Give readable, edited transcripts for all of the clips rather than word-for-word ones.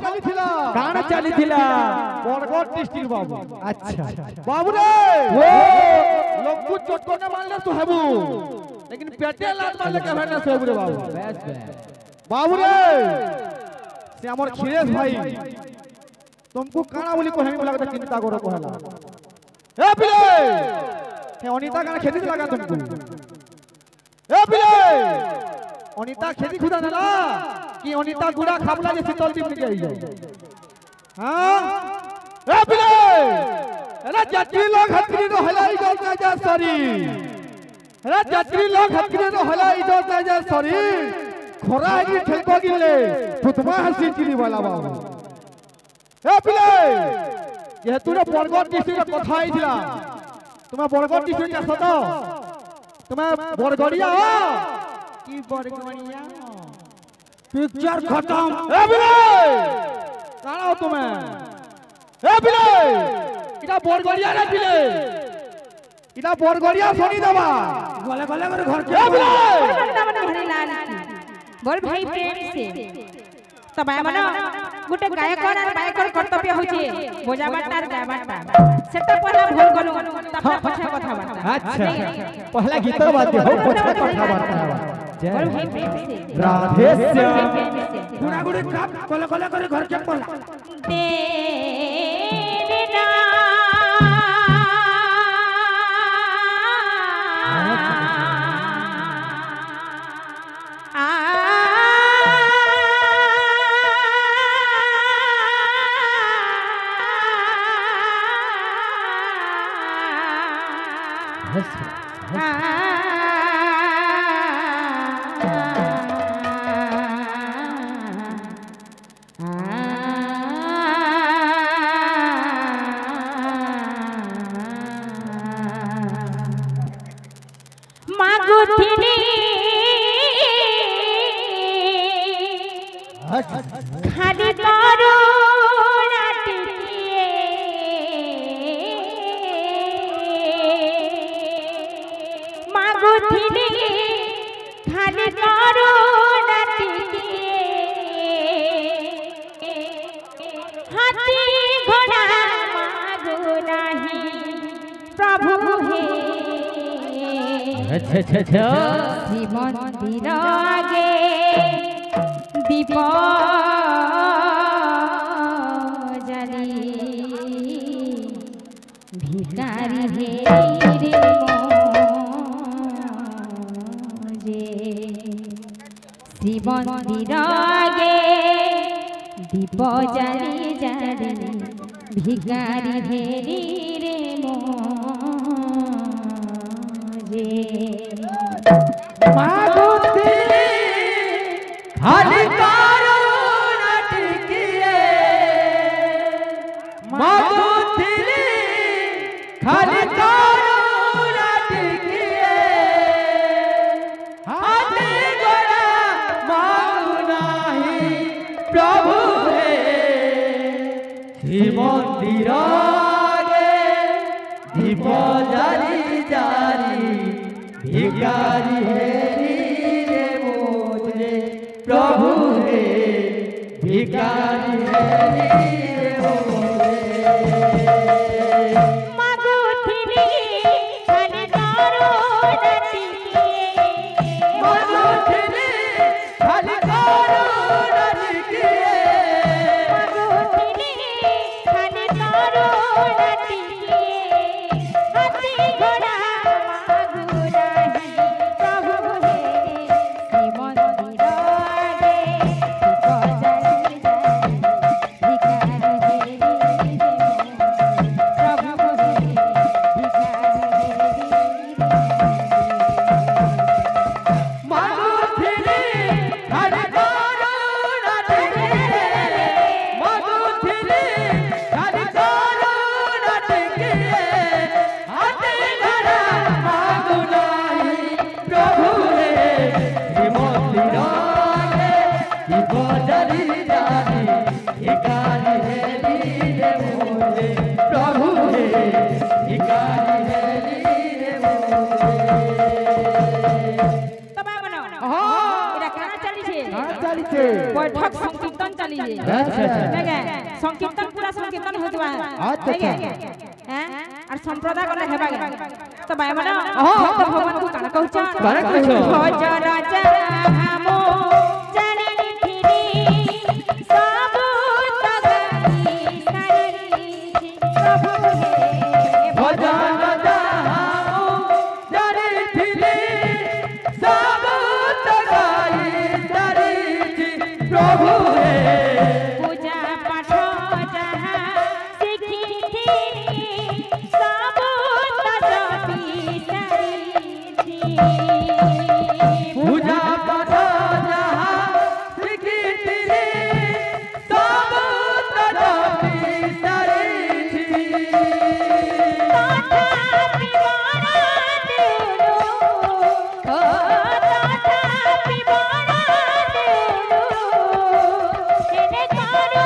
चलीथिला काण चलीथिला बरगढ़ डिस्ट्रिक्ट बाबू अच्छा बाबू रे ओ लोग को चोटको न मारले तो हेबू लेकिन पेटे लात मारले के भेने से हेबू रे बाबू बाबू रे से हमर खिरेश भाई तुमको काना बोली को हमें लगता चिंता करो कहला ए बिले हे अनीता काना खेती लगा तुमको ए बिले अनीता खेती खुदा ना कि अनीता गुड़ा खाबला जे शीतल दीप निकल जाई हां ए बिले अरे जात्री लोग हतरी नो हलाई दो ना जा सरी अरे जात्री लोग हतरी नो हलाई दो ना जा सरी खोरा ही ठेको गिले फुतमा हसी चिली वाला बाबू ए पिले ये तूने बरगढ़ डिस्ट्रिक्ट कथा आइला तुम्हें बरगढ़ डिस्ट्रिक्ट का सतो तुम्हें बरगढ़िया हो की बरगढ़िया पिक्चर खत्म ए पिले कहां हो तुम्हें ए पिले इटा बरगढ़िया रे पिले इटा बरगढ़िया सोनी दबा गले गले कर घर के ए पिले हरि लाल बोल भाई प्रेम से तब मनो गुटे गायक और गायकर कर्तव्य होचे बोजा बाटा गा बाटा सेटा पहला भूल गनु तब पछे कथा बाटा अच्छा पहला गीत बात हो पछे कथा बाटा बोल भाई प्रेम से राधे श्याम गुड़ा गुड़ी गले गले कर घर के पहला तेरे खाली करुणा टिकिए मागुथिली खाली करुणा टिकिए हाथी घोड़ा मागु नाही प्रभु हे अच्छा अच्छा अच्छा श्री मंदिर आगे दीप जली भिकारी हे रे मोजे श्री मंदिर आगे दीप जली जली भिकारी हे रे मोजे खाली करुणा टिकिए मागुथिली खाली करुणा टिकिए हाथी घोड़ा मागु नाही प्रभु हे श्री मंदिर आगे दीप जारी जारी भिखारी हे प्रभु हे भिखारी हे मागुथिली खाली करुणा टिकिए मागुथिली खाली करुणा टिकिए मागुथिली खाली करुणा टिकिए हाथी घोड़ा मागु नाही प्रभु हे श्री मंदिर आगे दीप जली जली भिखारी हे प्रभु हे भिखारी हे मागुथिली खाली चलीचे बैठक संकीर्तन चलीजे अच्छा अच्छा देखे संकीर्तन पूरा संकीर्तन होतबा अच्छा अच्छा हैं और संप्रदाय गले हेबा तो भाई माने भक्त भगवान को काना कहउछ काना कहउछ भज राजा हमो चरण फिरी सब तगाई सारी प्रभु हे भज राजा हमो चरण फिरी सब तगाई सारी प्रभु हे पूजा पाठ जहाँ सीखी थी सब तजपी सारी थी पूजा पाठ जहाँ सीखी थी सब तजपी सारी थी तथापि बड़ा देलो तथापि बड़ा देलो हेने करुण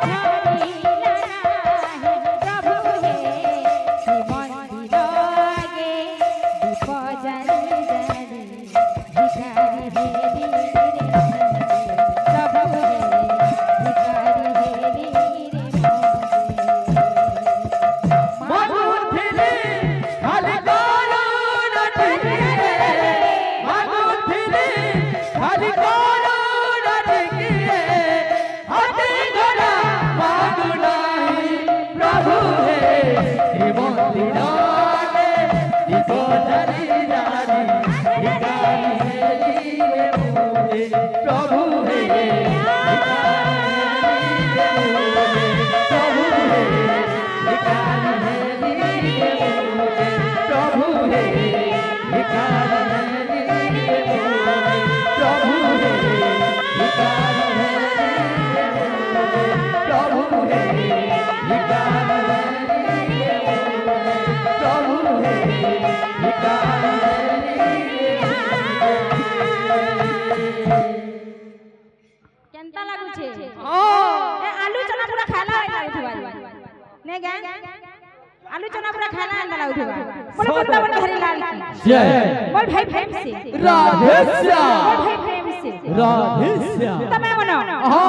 झरी लड़ाहे प्रभु हे श्री मंदिर आगे दीप जली जली भिखारी हे रे प्रभु हे भिखारी हे रे मगुथिली खाली करुण टिके मगुथिली खाली करुण टिके हाथी घोड़ा मागु नाही प्रभु हे श्री मंदिर आगे दीप जली जानी भिखारी हेली रे मोरे प्रभु हे प्रभु हे भिखारी हेली रे मोरे प्रभु हे भिखारी हेली रे मोरे प्रभु हे भिखारी हेली रे मोरे प्रभु हे भिखारी हेली रे मोरे प्रभु हे भिखारी हेली केनता लागु छे ए आलू चना पूरा खाला लागुथबा ने गा आलू चना पूरा खाला लागुथबा बोले वृंदावन हरि लाल की जय बोल भाई प्रेम से राधे श्याम बोल भाई प्रेम से राधे श्याम तमे मनो हां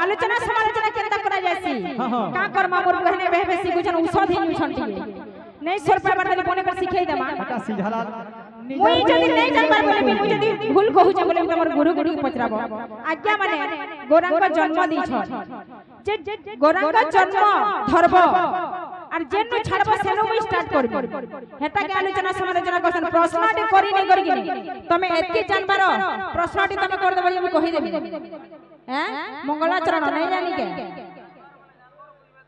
आलोचना समालोचना केनता करा जायसी का कर्मा मोर बहने बेहबे सिखुछन औषधि निछंटी नहीं सर पर बरदली कोने पर सिखाई देमा बेटा सीधा मुई जदी नहीं जानबार बोले मुई जदी भूल कहू छ बोले हमर गुरु गुरु पचराबो आज्ञा माने गोरंग जन्म दी छ जे गोरंग जन्म धरब और जेनु छाड़ब सेनु मुई स्टार्ट करबो हेता के आलोचना समालोचना करसन प्रश्नटी करी नहीं करी तमे एतकी जानबार प्रश्नटी तमे कर देबो हम कहि देबी हैं मंगलाचरण नहीं जानी के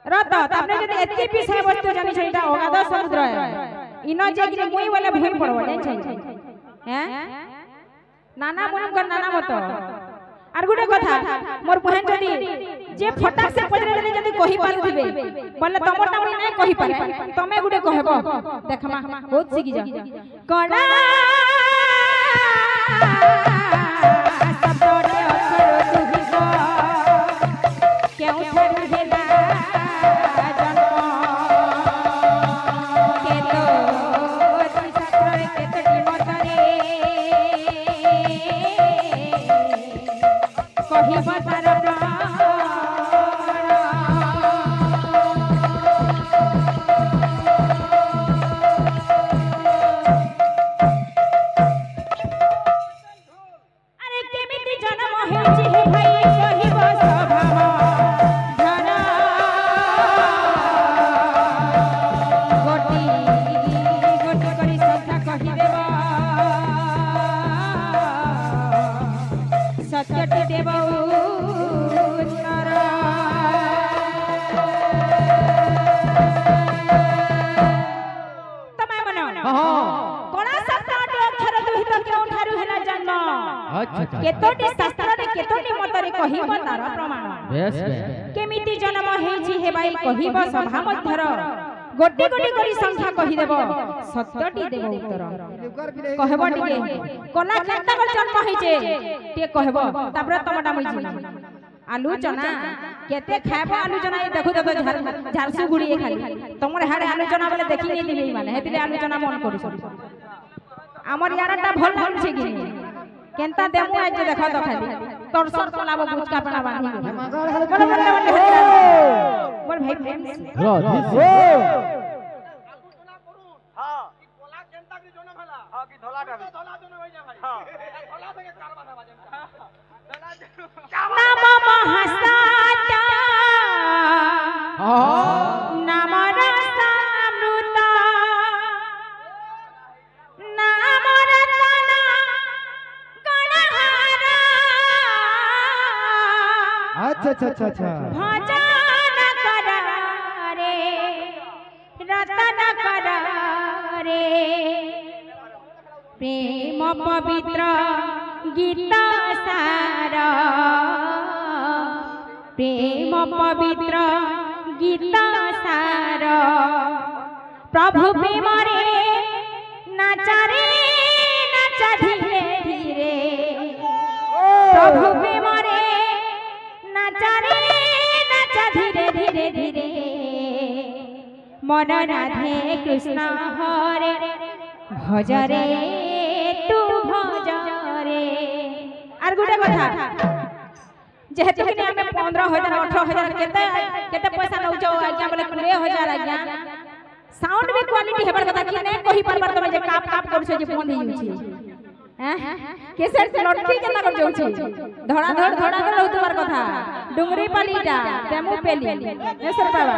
रत तमने जदी एतकी विषय वस्तु जानी छ एटा अगाध समुद्र है इनो जे कि मुई वाला भूमि पड़बो जान छै हैं नाना मुनकर नाना मत आर गुटे कथा मोर बहन जदी जे फटाक से पजरे देले जदी कहि पारु दिबे बोले तमटा मुई नै कहि पारे तमे गुटे कहबो देखमा बहुत सिखि जा कड़ा सबरे अक्षर तुहि गो केउ ठरु भेला जन्म केतो शास्त्र केतटी मतरे कहिबा तार अरे केमिति जन्म हेछि हे भाई कहिब स्वभाव धन गोटी गोटी करी संख्या कहि देब सत्यटी देब उत्तर तमे मनो कोना शास्त्र अक्षर दुहित केउ ठारु हेला जन्म अच्छा केतोटी शास्त्र रे केतोटी मतरे कहिब तार प्रमाण बेस केमिति जन्म हेछि हे भाई कहिब सभा मध्यर गोटी गोटी करी संख्या कहि देब सत्यटी देब उत्तर कहबो टिके कोना केनता कर जन्म हेचे टे कहबो तापर तमटा मुई जी आलू चना केते खायबो आलू चना ए देखु देखो झारसु गुड़िए खाली तमरे हाडे आलू चना बोले देखि नै दिबे माने हेतिले आलू चना मन करू हमर यारटा भल भल छै कि केनता देमु आज देखो तो खाली तोर सर चलाबो बुचका पना बांधी बोल भाई प्रेम से रो हां ई कोला केनता की जोना भला हां की धोला जोना होई जा भाई हां धोला से कार बांधा बाजन नाम महासाता नाम रसामृता नाम रतन गणहारा अच्छा अच्छा अच्छा अच्छा भजन कर रे रतन कर रे प्रेम पवित्र गीत सार प्रेम पवित्र गीत सार प्रभु प्रेम रे नाच रे नाच धीरे धीरे प्रभु प्रेम रे नाच रे नाच धीरे धीरे धीरे मन राधे कृष्ण हरे भज रे तू भज रे आर गुटे कथा जेहेतु कि हमें 15,000 18,000 केते पैसा नउचो आज्ञा बोले 20,000 आज्ञा साउंड भी क्वालिटी हेबर कथा कि नै कहि परबार तमे जे काप काप करछो जे बंद होई छी हैं केसेट लटकी केना कर जाउछी धड़ा धड़ रहतुवार कथा डुंगरी पालीटा तेमु पेली ने सर बाबा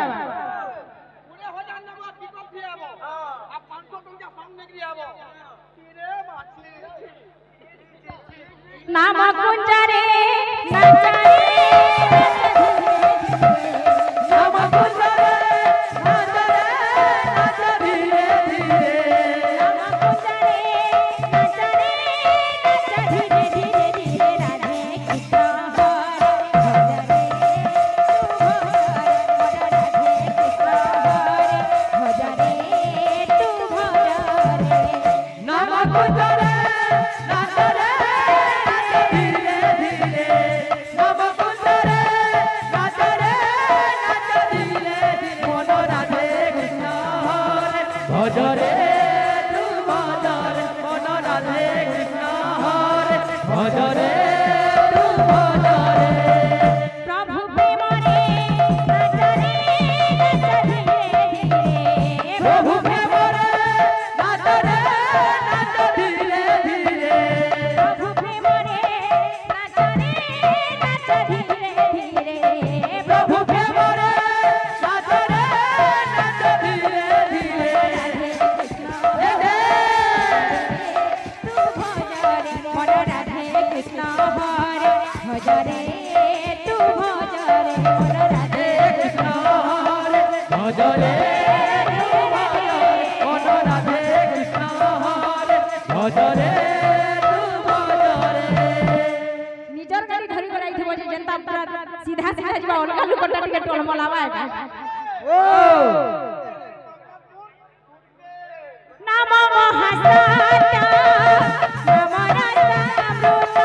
20,000 नबा पिकअप भी आबो आ 500 टका साउंड निकली आबो रे माछली नाम कुंजरे नाचरे नाम कुंजरे नाचरे नाच धीरे धीरे नाम कुंजरे नाचरे नाच धीरे धीरे धीरे राधे कृष्ण हरे तू भज रे नाम कुंजरे नाचरे भजरे तू भजरे मन राधे कृष्ण हरे भजरे तू भजरे प्रभु प्रेम रे नाच रे नाच धीरे धीरे प्रभु प्रेम रे नाच धीरे धीरे प्रभु प्रेम रे नाच धीरे धीरे प्रभु प्रेम रे नाच धीरे धीरे मन राधे कृष्ण हरे भज रे तू भज रे मन राधे कृष्ण हरे भजरे मन राधे कृष्ण हरे भजरे तू भजरे निजर गाड़ी धरी कराई थबो जे जनता पूरा सीधा सीधा जबा अलगा लुकटा टिके टोल मलावा है नाम महासाता नाम रसामृता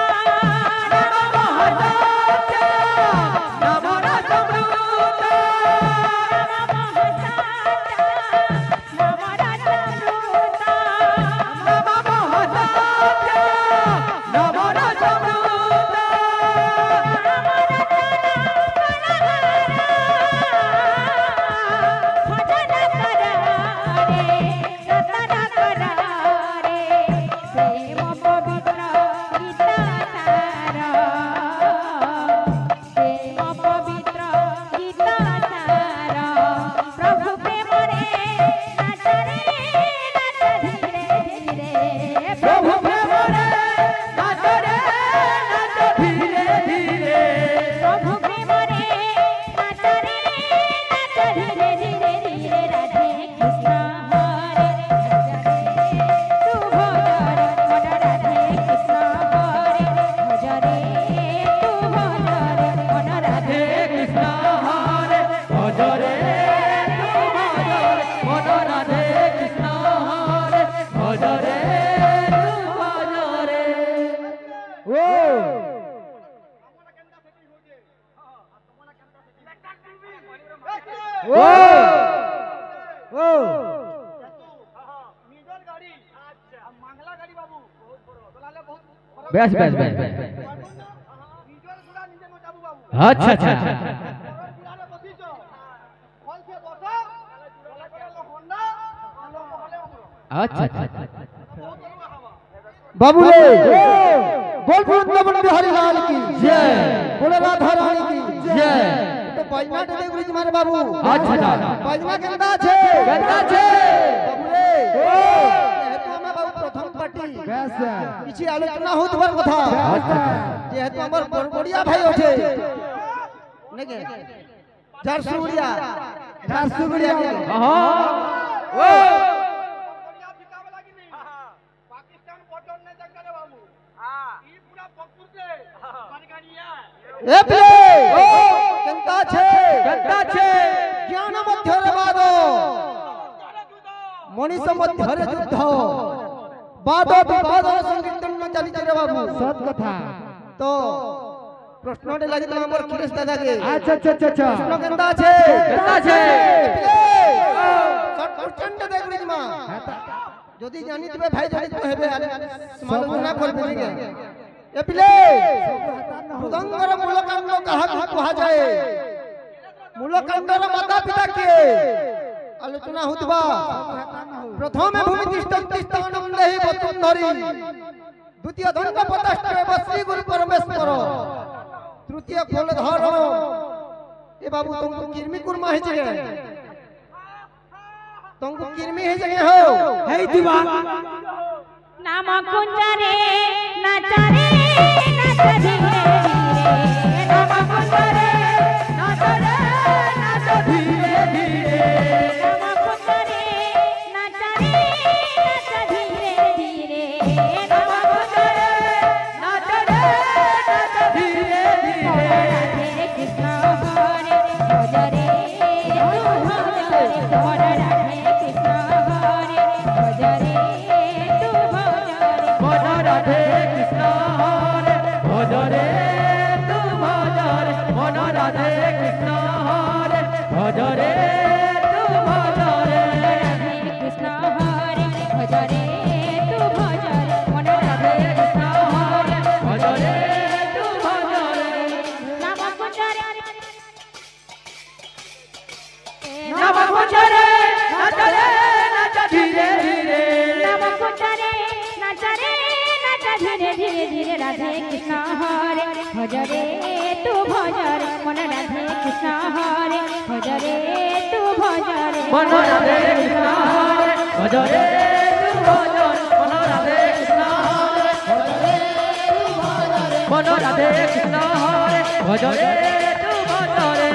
नम महासात्य नम रसामृता नाम महासाता नाम रसामृता नम महासात्य नम रसामृता भजन कर रे रतन कर रे प्रेम पवित्र गीत सार प्रेम पवित्र गीत सार प्रभु प्रेम रे नाच रे नाच धीरे धीरे प्रभु प्रेम रे नाच धीरे धीरे प्रभु प्रेम रे नाच धीरे धीरे धीरे राधे कृष्ण हरे तू भज रे मन राधे कृष्ण हरे भज रे तू भज रे मन राधे कृष्ण हरे भजरे तू भजरे मन राधे कृष्ण हरे भजरे तू भजरे ओ ओ ओ নিজের গাড়ি আচ্ছা মাংলা গাড়ি বাবু বহুত বড় তোলালে বহুত বেশ বেশ বেশ আচ্ছা আচ্ছা আচ্ছা আচ্ছা बाबू रे बोल वृंदावन बिहारी लाल की जय बोले राधा रानी की जय तो पाइना दे गुरुजी मारे बाबू अच्छा अच्छा पाइना गंदा छे बाबू रे जेहेतु हम बाबू प्रथम पार्टी बेस किछि आलोचना होत बर कथा जेहेतु हमर बड़बड़िया भाई ओठे नेके झारसुगुड़िया हां ओ ए प्ले केंता छे ज्ञान मध्यरे वाद मनीष मध्यरे युद्ध वाद विवाद संकीर्तन न चली रे बाबू सत कथा तो प्रश्नटे लागि त हमर खिरेश दादा के अच्छा अच्छा अच्छा प्रश्न केंता छे शॉर्ट क्वेश्चन दे गुरुजी मा যদি জানি তবে ভাই জানি তো হেবে সমালোচনা করবে নিকে এ পিলে মৃদঙ্গর মূলকাণ্ড কাহাকে কুহা যায় মূলকাণ্ডর মাতা পিতা কে আলোচনা হতবা প্রথমে ভূমিতিষ্ঠন্তি স্থানম দেহি বসুন্ধরি দ্বিতীয় দণ্ড পদাষ্টে বশ্রী গুরু পরমেশ্বর তৃতীয় ফলধর এ বাবু তুমি কিরমি কুরমা হইছে तुमको किरमी है जगह हो है दीवा नाम कुंजरे नाचरे नाच धीरे धीरे नाम कुंजरे नाचरे नाच धीरे धीरे नाम कुंजरे नाचरे नाच धीरे धीरे नाम कुंजरे नाचरे नाच धीरे धीरे राधे कृष्ण हरे भजरे राधे कृष्ण हरे भजरे तू भजरे मन राधे कृष्ण हरे भजरे तू भजरे मन राधे कृष्ण हरे भजरे तू भजरे मन राधे कृष्ण हरे भजरे तू भजरे मन राधे कृष्ण हरे भजरे तू भजरे